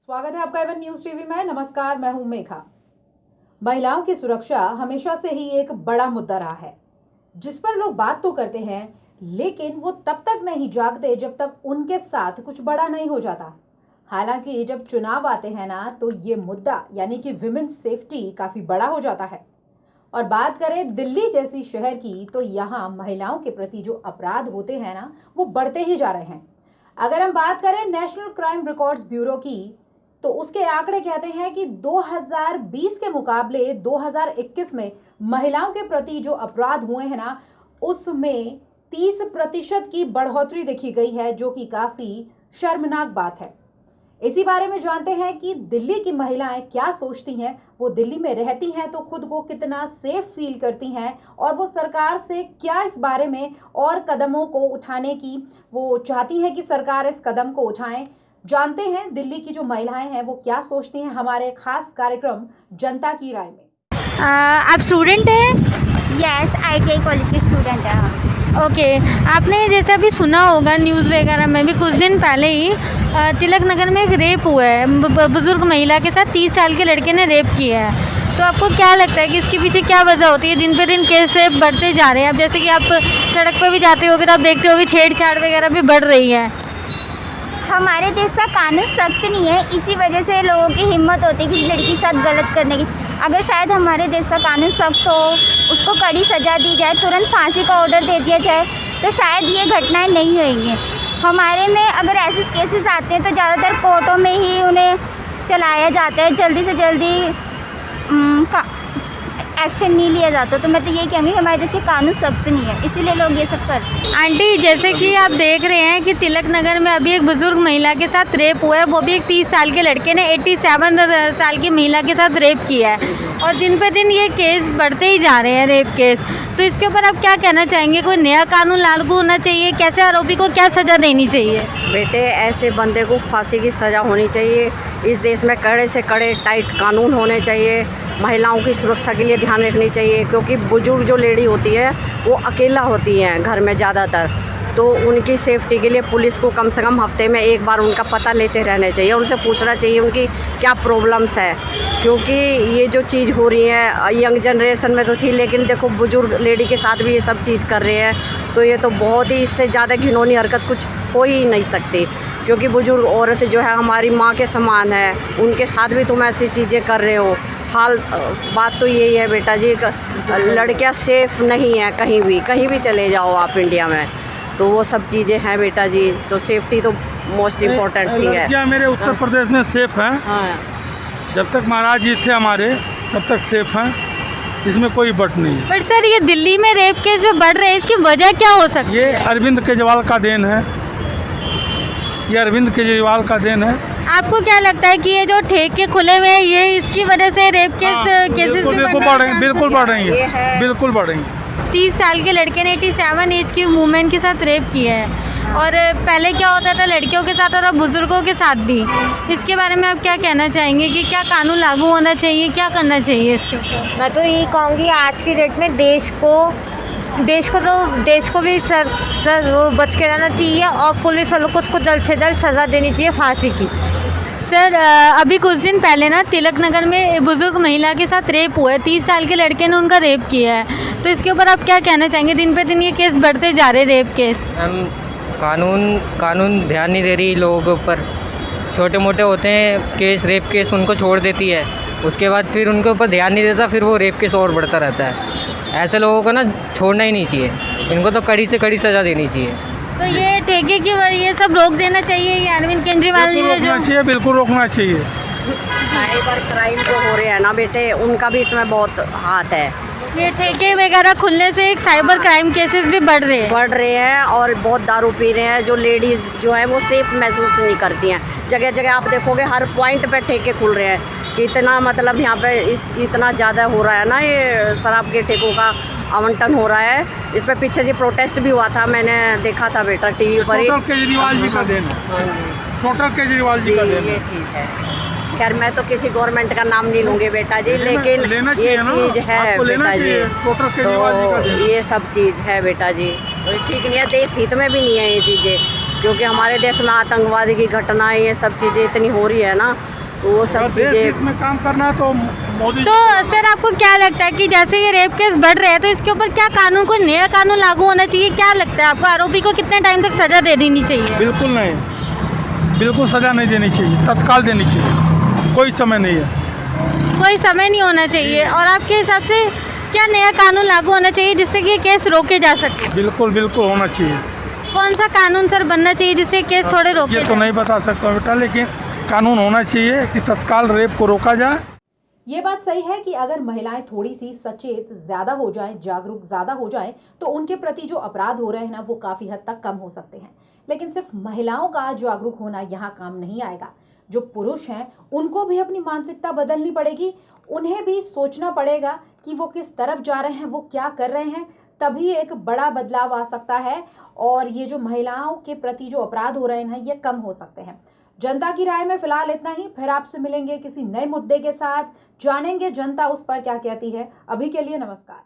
स्वागत है आपका एवन न्यूज टीवी में। नमस्कार, मैं हूं मेघा। महिलाओं की सुरक्षा हमेशा से ही एक बड़ा मुद्दा रहा है, जिस पर लोग बात तो करते हैं, लेकिन वो तब तक नहीं जागते जब तक उनके साथ कुछ बड़ा नहीं हो जाता। हालांकि जब चुनाव आते हैं ना, तो ये मुद्दा यानी कि विमेन सेफ्टी काफी बड़ा हो जाता है। और बात करें दिल्ली जैसी शहर की, तो यहाँ महिलाओं के प्रति जो अपराध होते हैं ना, वो बढ़ते ही जा रहे हैं। अगर हम बात करें नेशनल क्राइम रिकॉर्ड्स ब्यूरो की, तो उसके आंकड़े कहते हैं कि 2020 के मुकाबले 2021 में महिलाओं के प्रति जो अपराध हुए हैं ना, उसमें 30% की बढ़ोतरी देखी गई है, जो कि काफी शर्मनाक बात है। इसी बारे में जानते हैं कि दिल्ली की महिलाएं क्या सोचती हैं, वो दिल्ली में रहती हैं तो खुद को कितना सेफ फील करती हैं, और वो सरकार से क्या इस बारे में और कदमों को उठाने की वो चाहती हैं कि सरकार इस कदम को उठाएं। जानते हैं दिल्ली की जो महिलाएं हैं वो क्या सोचती हैं हमारे खास कार्यक्रम जनता की राय में। आप स्टूडेंट हैं? यस, ITI कॉलेज के स्टूडेंट है। ओके, आपने जैसे अभी सुना होगा न्यूज़ वगैरह में भी कुछ दिन पहले ही तिलक नगर में एक रेप हुआ है। बुजुर्ग महिला के साथ 30 साल के लड़के ने रेप किया है। तो आपको क्या लगता है कि इसके पीछे क्या वजह होती है? दिन पे दिन केस बढ़ते जा रहे हैं। अब जैसे कि आप सड़क पर भी जाते होगे तो आप देखते होगे छेड़छाड़ वगैरह भी बढ़ रही है। हमारे देश का कानून सख्त नहीं है, इसी वजह से लोगों की हिम्मत होती है किसी लड़की के साथ गलत करने की। अगर शायद हमारे देश का कानून सख्त हो, उसको कड़ी सज़ा दी जाए, तुरंत फांसी का ऑर्डर दे दिया जाए, तो शायद ये घटनाएं नहीं होंगी। हमारे में अगर ऐसे केसेस आते हैं तो ज़्यादातर कोर्टों में ही उन्हें चलाया जाता है, जल्दी से जल्दी एक्शन नहीं लिया जाता। तो मैं तो ये कहूँगी हमारे देश के कानून सख्त नहीं है, इसीलिए लोग ये सब करते हैं। आंटी, जैसे कि आप देख रहे हैं कि तिलक नगर में अभी एक बुजुर्ग महिला के साथ रेप हुआ है, वो भी एक 30 साल के लड़के ने 87 साल की महिला के साथ रेप किया है, और दिन पे दिन ये केस बढ़ते ही जा रहे हैं, रेप केस। तो इसके ऊपर आप क्या कहना चाहेंगे? कोई नया कानून लागू होना चाहिए? कैसे आरोपी को क्या सज़ा देनी चाहिए? बेटे, ऐसे बंदे को फांसी की सज़ा होनी चाहिए। इस देश में कड़े से कड़े टाइट कानून होने चाहिए। महिलाओं की सुरक्षा के लिए ध्यान रखनी चाहिए, क्योंकि बुजुर्ग जो लेडी होती है वो अकेला होती हैं घर में ज़्यादातर। तो उनकी सेफ्टी के लिए पुलिस को कम से कम हफ्ते में एक बार उनका पता लेते रहना चाहिए, उनसे पूछना चाहिए उनकी क्या प्रॉब्लम्स है। क्योंकि ये जो चीज़ हो रही है यंग जनरेशन में तो थी, लेकिन देखो बुजुर्ग लेडी के साथ भी ये सब चीज़ कर रहे हैं, तो ये तो बहुत ही, इससे ज़्यादा घिनौनी हरकत कुछ हो ही नहीं सकती। क्योंकि बुजुर्ग औरत जो है हमारी माँ के समान है, उनके साथ भी तुम ऐसी चीज़ें कर रहे हो। बात तो यही है बेटा जी, लड़कियाँ सेफ़ नहीं है कहीं भी चले जाओ आप इंडिया में, तो वो सब चीज़ें हैं बेटा जी। तो सेफ्टी तो मोस्ट इम्पोर्टेंट थिंग है। लड़कियाँ मेरे उत्तर प्रदेश में सेफ़ हैं। हाँ, जब तक महाराज जी थे हमारे, तब तक सेफ़ हैं, इसमें कोई बट नहीं है। बट सर, ये दिल्ली में रेप केस जो बढ़ रहे हैं, इसकी वजह क्या हो सकती है? ये अरविंद केजरीवाल का देन है, ये अरविंद केजरीवाल का देन है। आपको क्या लगता है कि ये जो ठेके खुले हुए हैं, ये इसकी वजह से रेप केसेस बिल्कुल बढ़ रही हैं, बिल्कुल बढ़ रही हैं। 30 साल के लड़के ने 87 एज की वुमेन के साथ रेप किया है, और पहले क्या होता था लड़कियों के साथ और अब बुजुर्गों के साथ भी। इसके बारे में आप क्या कहना चाहेंगे कि क्या कानून लागू होना चाहिए, क्या करना चाहिए इसके ऊपर? मैं तो यही कहूँगी आज की डेट में देश को भी सर वो बच के रहना चाहिए, और पुलिस वालों को उसको जल्द से जल्द सज़ा देनी चाहिए फांसी की। सर, अभी कुछ दिन पहले ना तिलक नगर में बुजुर्ग महिला के साथ रेप हुआ है, 30 साल के लड़के ने उनका रेप किया है। तो इसके ऊपर आप क्या कहना चाहेंगे? दिन पे दिन ये केस बढ़ते जा रहे, रेप केस। कानून ध्यान नहीं दे रही लोगों के ऊपर। छोटे मोटे होते हैं केस, रेप केस उनको छोड़ देती है, उसके बाद फिर उनके ऊपर ध्यान नहीं देता, फिर वो रेप केस और बढ़ता रहता है। ऐसे लोगों को ना छोड़ना ही नहीं चाहिए, इनको तो कड़ी से कड़ी सज़ा देनी चाहिए। तो ये ठेके की ये सब रोक देना चाहिए, ये अरविंद केजरीवाल ने जो बिल्कुल रोकना चाहिए। साइबर क्राइम जो हो रहे हैं ना बेटे, उनका भी इसमें बहुत हाथ है। ये ठेके वगैरह खुलने से एक साइबर क्राइम केसेस भी बढ़ रहे हैं, और बहुत दारू पी रहे हैं। जो लेडीज़ जो है वो सेफ महसूस नहीं करती हैं। जगह जगह आप देखोगे हर पॉइंट पे ठेके खुल रहे हैं, कि इतना मतलब यहाँ पे इतना ज़्यादा हो रहा है ना, ये शराब के ठेकों का आवंटन हो रहा है। इस पर पीछे जी प्रोटेस्ट भी हुआ था, मैंने देखा था बेटा टीवी पर ही। टोटल केजरीवाल जी का देन है, टोटल केजरीवाल जी का देन है। ये चीज़ है। खैर मैं तो किसी गवर्नमेंट का नाम नहीं लूँगी बेटा जी, लेकिन ये चीज़ है बेटा जी, तो ये सब चीज़ है बेटा जी, ठीक नहीं है, देश हित में भी नहीं है ये चीज़ें। क्योंकि हमारे देश में आतंकवादी की घटनाएं, ये सब चीज़ें इतनी हो रही है ना, तो वो सब अगर देश चीज़ें हित में काम करना है तो मोदी तो सर आपको क्या लगता है कि जैसे ये रेप केस बढ़ रहे हैं तो इसके ऊपर क्या कानून, कोई नया कानून लागू होना चाहिए? क्या लगता है आपको, आरोपी को कितने टाइम तक सजा दे देनी चाहिए? बिल्कुल नहीं, बिल्कुल सज़ा नहीं देनी चाहिए, तत्काल देनी चाहिए, कोई समय नहीं है। कोई समय नहीं होना चाहिए। और आपके हिसाब से क्या नया कानून लागू होना चाहिए जिससे कि ये केस रोके जा सके? बिल्कुल बिल्कुल होना चाहिए। कौन सा कानून सर बनना चाहिए जिससे केस थोड़े रोके ये तो जाए? नहीं बता सकता बेटा, लेकिन कानून होना चाहिए कि तत्काल रेप को रोका जाए। ये बात सही है कि अगर महिलाएं थोड़ी सी सचेत ज्यादा हो जाएं, जागरूक ज्यादा हो जाएं, तो उनके प्रति जो अपराध हो रहे हैं ना, वो काफी हद तक कम हो सकते हैं। लेकिन सिर्फ महिलाओं का जागरूक होना यहाँ काम नहीं आएगा। जो पुरुष हैं उनको भी अपनी मानसिकता बदलनी पड़ेगी, उन्हें भी सोचना पड़ेगा कि वो किस तरफ जा रहे हैं, वो क्या कर रहे हैं, तभी एक बड़ा बदलाव आ सकता है और ये जो महिलाओं के प्रति जो अपराध हो रहे हैं ये कम हो सकते हैं। जनता की राय में फिलहाल इतना ही। फिर आपसे मिलेंगे किसी नए मुद्दे के साथ, जानेंगे जनता उस पर क्या कहती है। अभी के लिए नमस्कार।